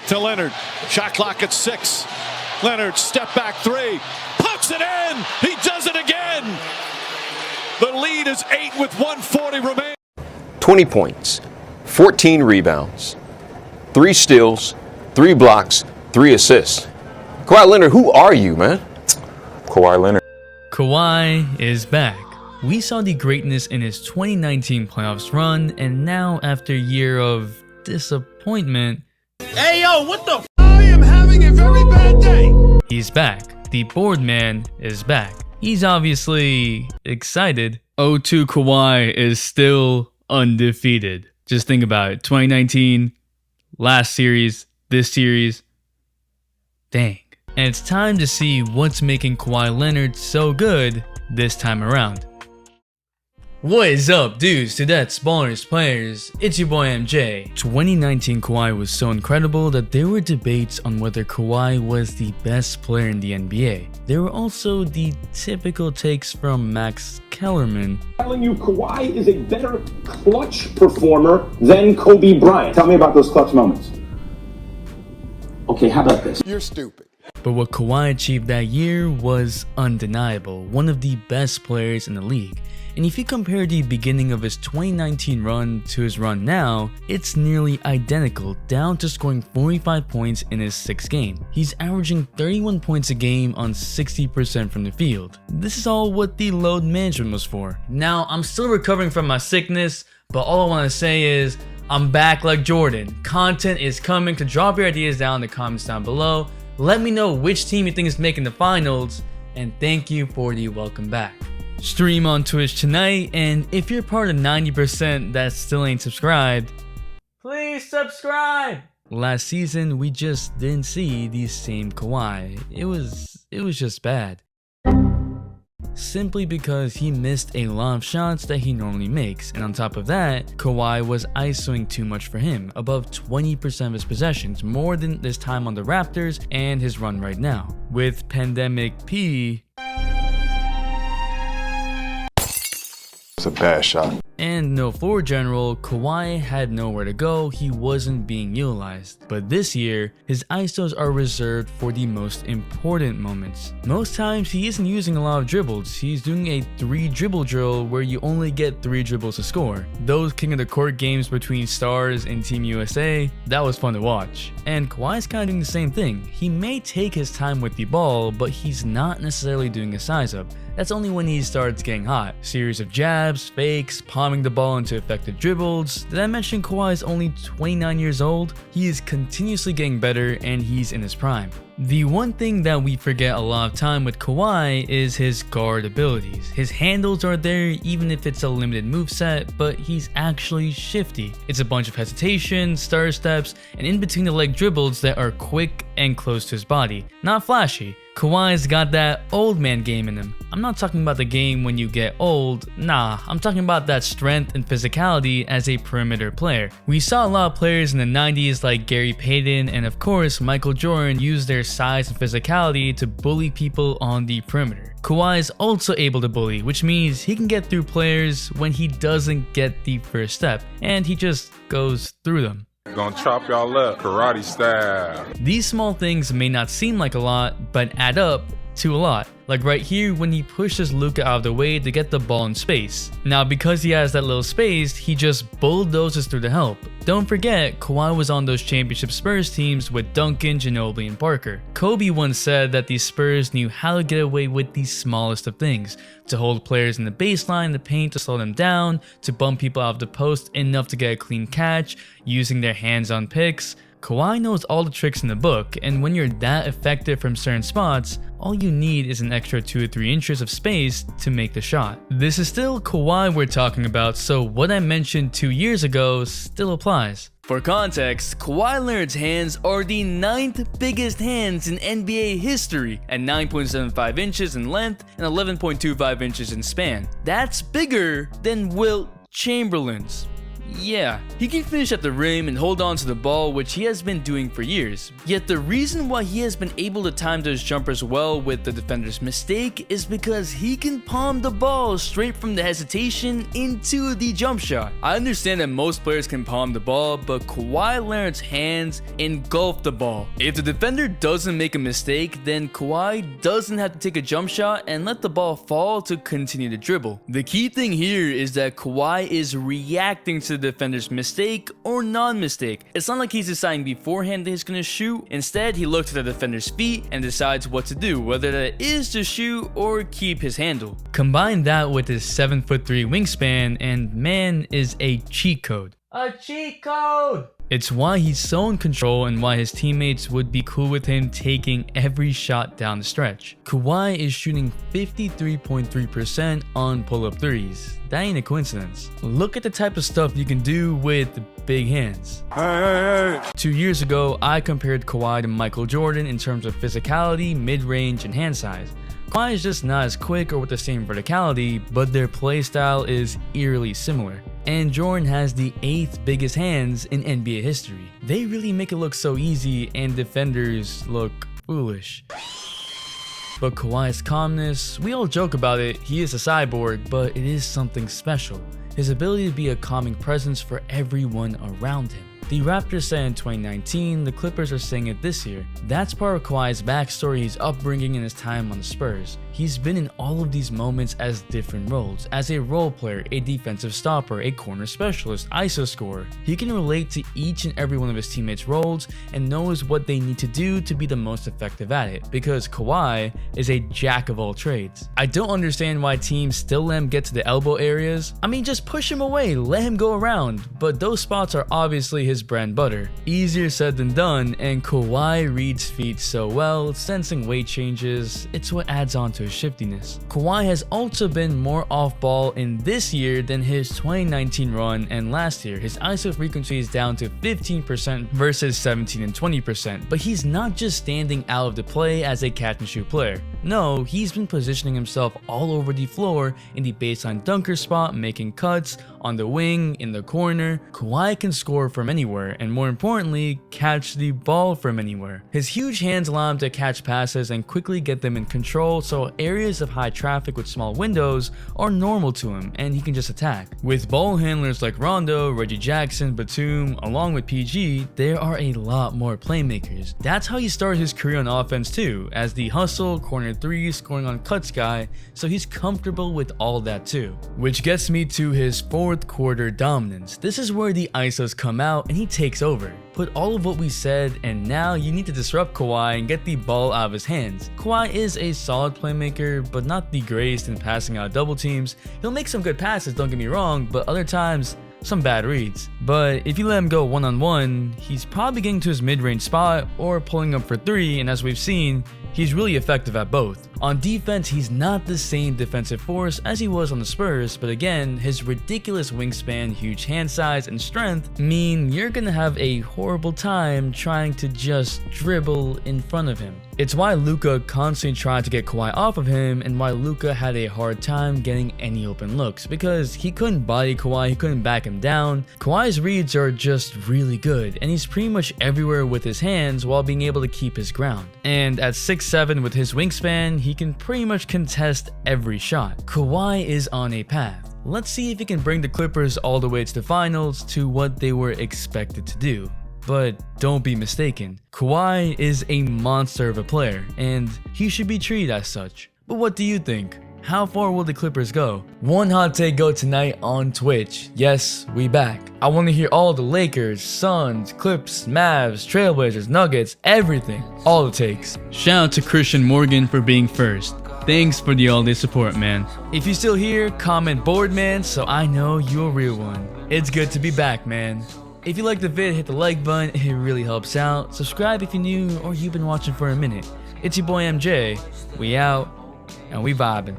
to Leonard. Shot clock at 6. Leonard, step back 3. Puts it in. He does it again. The lead is 8 with 1:40 remaining. 20 points, 14 rebounds, 3 steals, 3 blocks, 3 assists. Kawhi Leonard, who are you, man? Kawhi Leonard. Kawhi is back. We saw the greatness in his 2019 playoffs run, and now after a year of disappointment, hey yo, what the f? I am having a very bad day. He's back. The board man is back. He's obviously excited. 0-2 Kawhi is still undefeated. Just think about it. 2019, last series, this series. Dang. And it's time to see what's making Kawhi Leonard so good this time around. What is up, dudes, Dudettes, ballers, players? It's your boy MJ. 2019 Kawhi was so incredible that there were debates on whether Kawhi was the best player in the NBA. There were also the typical takes from Max Kellerman. Telling you Kawhi is a better clutch performer than Kobe Bryant. Tell me about those clutch moments. Okay, how about this? You're stupid. But what Kawhi achieved that year was undeniable, one of the best players in the league. And if you compare the beginning of his 2019 run to his run now, it's nearly identical, down to scoring 45 points in his 6th game. He's averaging 31 points a game on 60% from the field. This is all what the load management was for. Now, I'm still recovering from my sickness, but all I want to say is, I'm back like Jordan. Content is coming, so drop your ideas down in the comments down below. Let me know which team you think is making the finals, and thank you for the welcome back. Stream on Twitch tonight, and if you're part of 90% that still ain't subscribed, please subscribe! Last season, we just didn't see the same Kawhi. It was just bad. Simply because he missed a lot of shots that he normally makes, and on top of that, Kawhi was ISOing too much for him, above 20% of his possessions, more than this time on the Raptors and his run right now. With Pandemic P, It's a bad shot. and no floor general, Kawhi had nowhere to go, he wasn't being utilized. But this year, his ISOs are reserved for the most important moments. Most times, he isn't using a lot of dribbles, he's doing a 3 dribble drill where you only get 3 dribbles to score. Those King of the Court games between Stars and Team USA, that was fun to watch. And Kawhi's kind of doing the same thing. He may take his time with the ball, but he's not necessarily doing a size up. That's only when he starts getting hot. Series of jabs, fakes, palming the ball into effective dribbles. Did I mention Kawhi is only 29 years old? He is continuously getting better and he's in his prime. The one thing that we forget a lot of time with Kawhi is his guard abilities. His handles are there even if it's a limited moveset, but he's actually shifty. It's a bunch of hesitation, stutter steps, and in between the leg dribbles that are quick and close to his body. Not flashy. Kawhi's got that old man game in him. I'm not talking about the game when you get old, nah, I'm talking about that strength and physicality as a perimeter player. We saw a lot of players in the 90s like Gary Payton and of course Michael Jordan use their size and physicality to bully people on the perimeter. Kawhi is also able to bully, which means he can get through players when he doesn't get the first step, and he just goes through them. Gonna chop y'all up, karate style. These small things may not seem like a lot, but add up to a lot. Like right here when he pushes Luka out of the way to get the ball in space. Now because he has that little space, he just bulldozes through the help. Don't forget, Kawhi was on those championship Spurs teams with Duncan, Ginobili, and Parker. Kobe once said that the Spurs knew how to get away with the smallest of things. To hold players in the baseline, the paint to slow them down, to bump people out of the post enough to get a clean catch, using their hands on picks. Kawhi knows all the tricks in the book, and when you're that effective from certain spots, all you need is an extra 2 or 3 inches of space to make the shot. This is still Kawhi we're talking about, so what I mentioned 2 years ago still applies. For context, Kawhi Leonard's hands are the 9th biggest hands in NBA history at 9.75 inches in length and 11.25 inches in span. That's bigger than Wilt Chamberlain's. Yeah, he can finish at the rim and hold on to the ball, which he has been doing for years. Yet the reason why he has been able to time those jumpers well with the defender's mistake is because he can palm the ball straight from the hesitation into the jump shot. I understand that most players can palm the ball, but Kawhi Leonard's hands engulf the ball. If the defender doesn't make a mistake, then Kawhi doesn't have to take a jump shot and let the ball fall to continue to dribble. The key thing here is that Kawhi is reacting to the defender's mistake or non-mistake. It's not like he's deciding beforehand that he's going to shoot. Instead, he looks at the defender's feet and decides what to do, whether that is to shoot or keep his handle. Combine that with his 7'3" wingspan and man is a cheat code. A cheat code! It's why he's so in control and why his teammates would be cool with him taking every shot down the stretch. Kawhi is shooting 53.3% on pull-up threes. That ain't a coincidence. Look at the type of stuff you can do with big hands. 2 years ago, I compared Kawhi to Michael Jordan in terms of physicality, mid-range, and hand size. Kawhi is just not as quick or with the same verticality, but their play style is eerily similar. And Jordan has the 8th biggest hands in NBA history. They really make it look so easy and defenders look foolish. But Kawhi's calmness, we all joke about it, he is a cyborg, but it is something special. His ability to be a calming presence for everyone around him. The Raptors said in 2019, the Clippers are saying it this year. That's part of Kawhi's backstory, his upbringing, and his time on the Spurs. He's been in all of these moments as different roles. As a role player, a defensive stopper, a corner specialist, ISO scorer. He can relate to each and every one of his teammates' roles and knows what they need to do to be the most effective at it. Because Kawhi is a jack of all trades. I don't understand why teams still let him get to the elbow areas. I mean, just push him away, let him go around. But those spots are obviously his bread and butter. Easier said than done, and Kawhi reads feet so well, sensing weight changes, it's what adds on to his shiftiness. Kawhi has also been more off ball in this year than his 2019 run, and last year his ISO frequency is down to 15% versus 17 and 20%, but he's not just standing out of the play as a catch and shoot player. No, he's been positioning himself all over the floor in the baseline dunker spot, making cuts, on the wing, in the corner. Kawhi can score from anywhere, and more importantly, catch the ball from anywhere. His huge hands allow him to catch passes and quickly get them in control, so areas of high traffic with small windows are normal to him, and he can just attack. With ball handlers like Rondo, Reggie Jackson, Batum, along with PG, there are a lot more playmakers. That's how he started his career on offense too, as the hustle, corner three, scoring on cuts guy, so he's comfortable with all that too. Which gets me to his fourth quarter dominance. This is where the ISOs come out and he takes over. Put all of what we said, and now you need to disrupt Kawhi and get the ball out of his hands. Kawhi is a solid playmaker, but not the greatest in passing out double teams. He'll make some good passes, don't get me wrong, but other times, some bad reads. But if you let him go one-on-one, he's probably getting to his mid-range spot or pulling up for three, and as we've seen, he's really effective at both. On defense, he's not the same defensive force as he was on the Spurs, but again, his ridiculous wingspan, huge hand size, and strength mean you're gonna have a horrible time trying to just dribble in front of him. It's why Luka constantly tried to get Kawhi off of him, and why Luka had a hard time getting any open looks, because he couldn't body Kawhi, he couldn't back him down. Kawhi's reads are just really good, and he's pretty much everywhere with his hands while being able to keep his ground. And at 6'7" with his wingspan, he can pretty much contest every shot. Kawhi is on a path. Let's see if he can bring the Clippers all the way to the finals to what they were expected to do. But don't be mistaken, Kawhi is a monster of a player, and he should be treated as such. But what do you think? How far will the Clippers go? One hot take go tonight on Twitch. Yes, we back. I want to hear all the Lakers, Suns, Clips, Mavs, Trailblazers, Nuggets, everything. All the takes. Shout out to Christian Morgan for being first. Thanks for the all-day support, man. If you're still here, comment board, man, so I know you're a real one. It's good to be back, man. If you liked the vid, hit the like button, it really helps out. Subscribe if you're new or you've been watching for a minute. It's your boy MJ. We out, and we vibing.